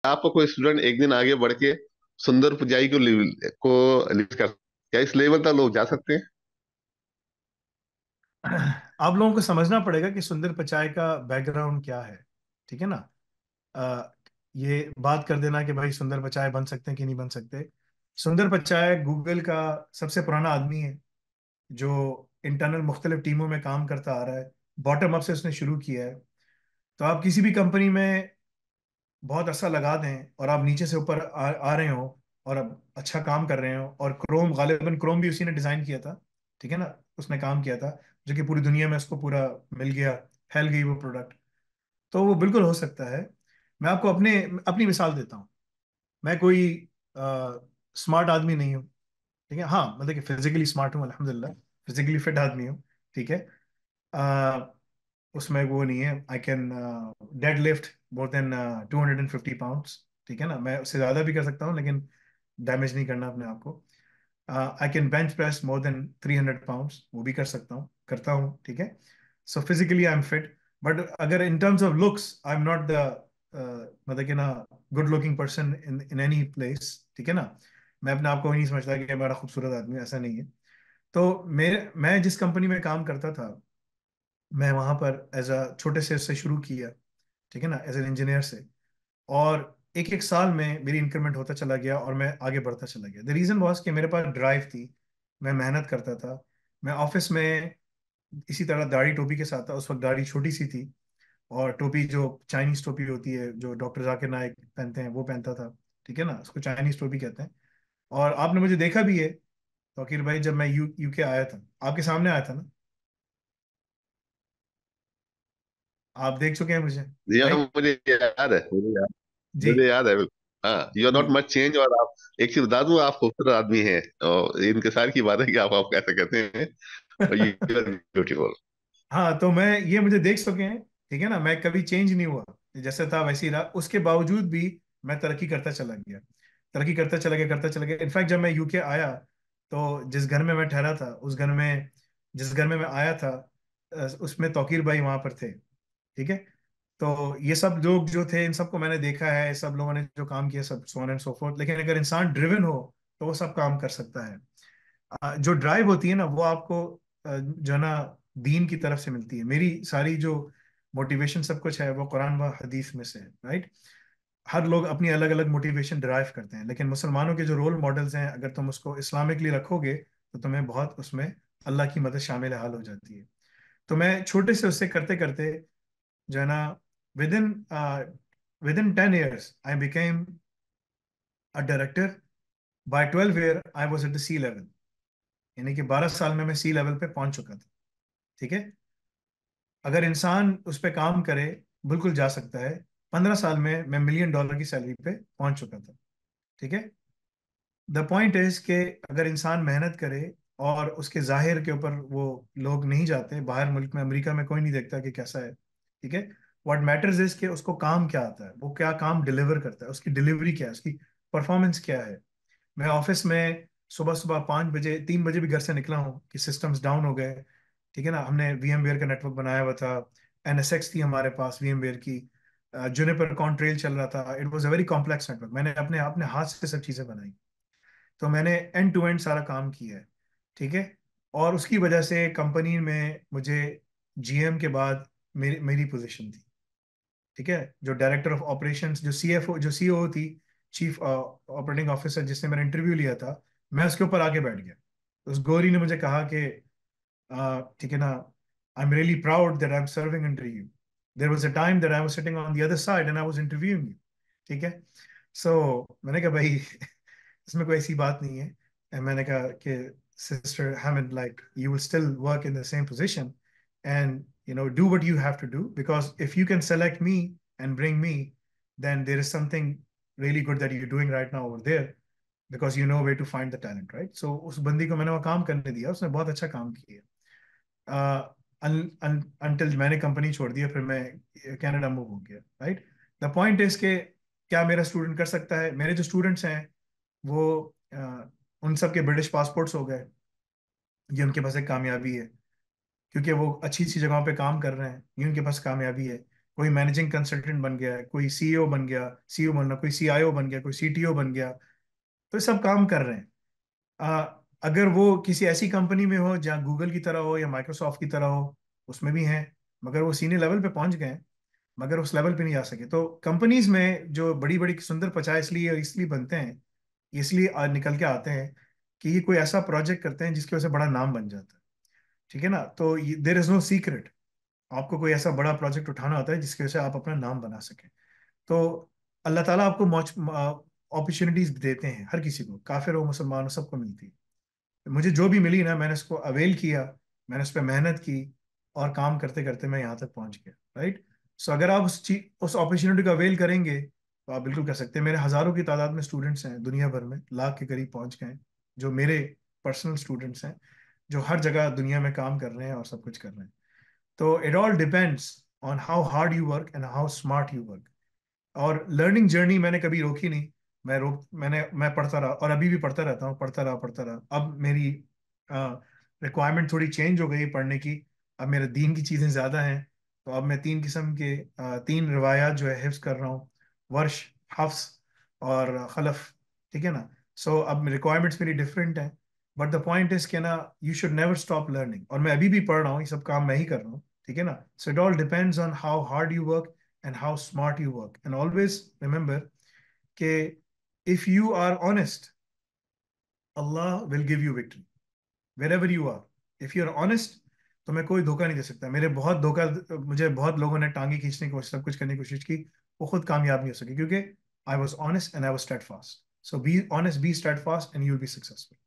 आपका कोई स्टूडेंट एक दिन आगे बढ़ के सुंदर पिचाई को लीड कर, क्या इस लेवल तक लोग जा सकते हैं? आप लोगों को समझना पड़ेगा कि सुंदर पिचाई का बैकग्राउंड क्या है। ठीक है ना। अ, ये बात कर देना कि भाई सुंदर पिचाई बन सकते हैं कि नहीं बन सकते। सुंदर पिचाई गूगल का सबसे पुराना आदमी है, जो इंटरनल मुख्तलिफ टीमों में काम करता आ रहा है। बॉटम अप से उसने शुरू किया है। तो आप किसी भी कंपनी में बहुत अच्छा लगा दें और आप नीचे से ऊपर आ रहे हो और अब अच्छा काम कर रहे हो, और क्रोम, गालिबन क्रोम भी उसी ने डिजाइन किया था। ठीक है ना। उसने काम किया था, जो कि पूरी दुनिया में उसको पूरा मिल गया, फैल गई वो प्रोडक्ट। तो वो बिल्कुल हो सकता है। मैं आपको अपने अपनी मिसाल देता हूँ। मैं कोई स्मार्ट आदमी नहीं हूँ। ठीक है, हाँ, मतलब कि फिजिकली स्मार्ट हूँ अल्हम्दुलिल्लाह। फिजिकली फिट आदमी हूँ। ठीक है। अ, उसमें वो नहीं है, I can dead lift more than 250 pounds. ठीक है ना, मैं उससे ज़्यादा भी कर सकता हूँ, लेकिन डैमेज नहीं करना अपने आप को। I can bench press more than 300 pounds, वो भी कर सकता हूँ, करता हूँ। ठीक है। So physically I am fit. But अगर in terms of looks I am not the, मतलब कि ना, good looking person in in any place. ठीक है ना। मैं अपने आप को ही नहीं समझता कि मैं बड़ा खूबसूरत आदमी हूं, ऐसा नहीं है। तो मैं जिस कंपनी में काम करता था, मैं वहां पर एज अ छोटे से शुरू किया। ठीक है ना, एज एन इंजीनियर से। और एक एक साल में मेरी इंक्रीमेंट होता चला गया और मैं आगे बढ़ता चला गया। द रीजन वॉज कि मेरे पास ड्राइव थी। मैं मेहनत करता था। मैं ऑफिस में इसी तरह दाढ़ी टोपी के साथ था। उस वक्त दाढ़ी छोटी सी थी, और टोपी जो चाइनीज टोपी होती है, जो डॉक्टर जाकिर नाइक पहनते हैं, वो पहनता था। ठीक है ना, उसको चाइनीज टोपी कहते हैं। और आपने मुझे देखा भी है तौकीर भाई, जब मैं यूके आया था, आपके सामने आया था ना। आप देख चुके हैं मुझे, जी हाँ, राइट। मुझे याद है, जी मुझे याद है। हाँ, यू आर नॉट जी। Much change. और आप, एक चीज बता दूं, आप खूबसूरत आदमी हैं, और इनके सार की बात है कि आप कैसे कहते हैं, और यू आर ब्यूटीफुल। हाँ, तो मैं, ये मुझे देख सके हैं। ठीक है ना, मैं कभी चेंज नहीं हुआ। जैसे था वैसे ही रहा। उसके बावजूद भी मैं तरक्की करता चला गया, तरक्की करता चला गया, करता चला गया। इनफैक्ट जब मैं यूके आया, तो जिस घर में मैं ठहरा था, उस घर में, जिस घर में मैं आया था, उसमें तौकीर भाई वहां पर थे। ठीक है। तो ये सब लोग जो थे, इन सबको मैंने देखा है, सब लोगों ने जो काम किया, सब so on and so fourth. लेकिन अगर इंसान ड्रिवन हो, तो वो सब काम कर सकता है। जो ड्राइव होती है ना, वो आपको जो है ना, दीन की तरफ से मिलती है। मेरी सारी जो मोटिवेशन सब कुछ है, वो कुरान व हदीस में से है, राइट। हर लोग अपनी अलग अलग मोटिवेशन ड्राइव करते हैं, लेकिन मुसलमानों के जो रोल मॉडल्स हैं, अगर तुम उसको इस्लामिकली रखोगे, तो तुम्हें बहुत उसमें अल्लाह की मदद शामिल हाल हो जाती है। तो मैं छोटे से उससे करते करते, जो है ना, within within 10 years I became a director. By 12 year I was at the C level. यानी कि 12 साल में मैं सी लेवल पे पहुंच चुका था। ठीक है। अगर इंसान उस पर काम करे, बिल्कुल जा सकता है। 15 साल में मैं $1 million की सैलरी पे पहुंच चुका था। ठीक है। द पॉइंट इज कि अगर इंसान मेहनत करे, और उसके जाहिर के ऊपर वो लोग नहीं जाते, बाहर मुल्क में, अमेरिका में कोई नहीं देखता कि कैसा है। ठीक है। व्हाट मैटर्स इज कि उसको काम क्या आता है, वो क्या काम डिलीवर करता है, उसकी डिलीवरी क्या है, उसकी परफॉर्मेंस क्या है। मैं ऑफिस में सुबह सुबह 5 बजे, 3 बजे भी घर से निकला हूँ कि सिस्टम्स डाउन हो गए। ठीक है ना, हमने VMware का नेटवर्क बनाया हुआ था। NSX थी हमारे पास VMware की। जुनिपर कॉन्ट्रेल चल रहा था। It was a very complex network. मैंने अपने अपने हाथ से सब चीज़ें बनाई। तो मैंने एंड टू एंड सारा काम किया है। ठीक है। और उसकी वजह से कंपनी में मुझे GM के बाद मेरी मेरी पोजीशन थी। ठीक है। जो डायरेक्टर ऑफ ऑपरेशंस, जो CFO, जो CEO थी, चीफ ऑपरेटिंग ऑफिसर, जिसने मेरा इंटरव्यू लिया था, मैं उसके ऊपर आके बैठ गया। उस गोरी ने मुझे कहा कि ठीक है ना, I am really proud that I am serving under you. There was a time that I was sitting on the other side and I was interviewing you. ठीक है। सो मैंने कहा भाई, इसमें कोई ऐसी बात नहीं है। मैंने कहा कि sister Hammond, like you will still work in the same position, and do what you have to do, because if you can select me and bring me, then there is something really good that you're doing right now over there, because you know where to find the talent, right? So उस बंदी को मैंने वो काम करने दिया, उसने बहुत अच्छा काम किया। अनटिल मैंने कंपनी छोड़ दिया, फिर मैं कनाडा मूव हो गया, राइट। द पॉइंट इज के, क्या मेरा स्टूडेंट कर सकता है? मेरे जो स्टूडेंट्स हैं, वो उन सब के ब्रिटिश पासपोर्ट्स हो गए। ये उनके पास एक कामयाबी है, क्योंकि वो अच्छी अच्छी जगहों पे काम कर रहे हैं, ये उनके पास कामयाबी है। कोई मैनेजिंग कंसल्टेंट बन गया, कोई सीईओ बन गया, सीईओ बनना, कोई सीआईओ बन गया, कोई सीटीओ बन गया। तो ये सब काम कर रहे हैं। अगर वो किसी ऐसी कंपनी में हो जहाँ गूगल की तरह हो या माइक्रोसॉफ्ट की तरह हो, उसमें भी हैं, मगर वो सीनियर लेवल पे पहुंच गए हैं, मगर उस लेवल पे नहीं जा सके। तो कंपनीज में जो बड़ी बड़ी सुंदर 50 इसलिए बनते हैं, इसलिए निकल के आते हैं कि ये कोई ऐसा प्रोजेक्ट करते हैं जिसकी वजह से बड़ा नाम बन जाता है। ठीक है ना? तो देर इज नो सीक्रेट। आपको कोई ऐसा बड़ा प्रोजेक्ट उठाना होता है जिसकी वजह से आप अपना नाम बना सकें। तो अल्लाह ताला आपको अपॉर्चुनिटीज देते हैं, हर किसी को, काफिर हो मुसलमान हो, सबको मिलती है। मुझे जो भी मिली ना, मैंने उसको अवेल किया, मैंने उस पर मेहनत की, और काम करते करते मैं यहाँ तक पहुंच गया। राइट? सो अगर आप उस अपॉर्चुनिटी को अवेल करेंगे तो आप बिल्कुल कर सकते हैं। मेरे हजारों की तादाद में स्टूडेंट्स हैं दुनिया भर में, लाख के करीब पहुंच गए हैं, जो मेरे पर्सनल स्टूडेंट्स हैं, जो हर जगह दुनिया में काम कर रहे हैं और सब कुछ कर रहे हैं। तो it all depends on how hard you work and how smart you work. और लर्निंग जर्नी मैंने कभी रोकी नहीं। मैं पढ़ता रहा, और अभी भी पढ़ता रहता हूँ, पढ़ता रहा। अब मेरी रिक्वायरमेंट थोड़ी चेंज हो गई पढ़ने की। अब मेरे दीन की चीज़ें ज़्यादा हैं। तो अब मैं तीन किस्म के, तीन रिवायात जो है हिफ्स कर रहा हूँ, वर्श, हफ्स और खलफ। ठीक है ना? सो अब रिक्वायरमेंट्स मेरी डिफरेंट हैं। बट द पॉइंट इज कि ना, you should never stop learning. और मैं अभी भी पढ़ रहा हूँ, ये सब काम मैं ही कर रहा हूँ। ठीक है ना? So it all depends on how hard you work and how smart you work. And always remember कि if you are honest, Allah will give you victory wherever you are. If you are honest, तो मैं कोई धोखा नहीं दे सकता। मुझे बहुत लोगों ने टांगी खींचने की कोशिश, सब कुछ करने की कोशिश की, वो खुद कामयाब नहीं हो सके, क्योंकि I was honest and I was steadfast. So be honest, be steadfast, and you'll be successful.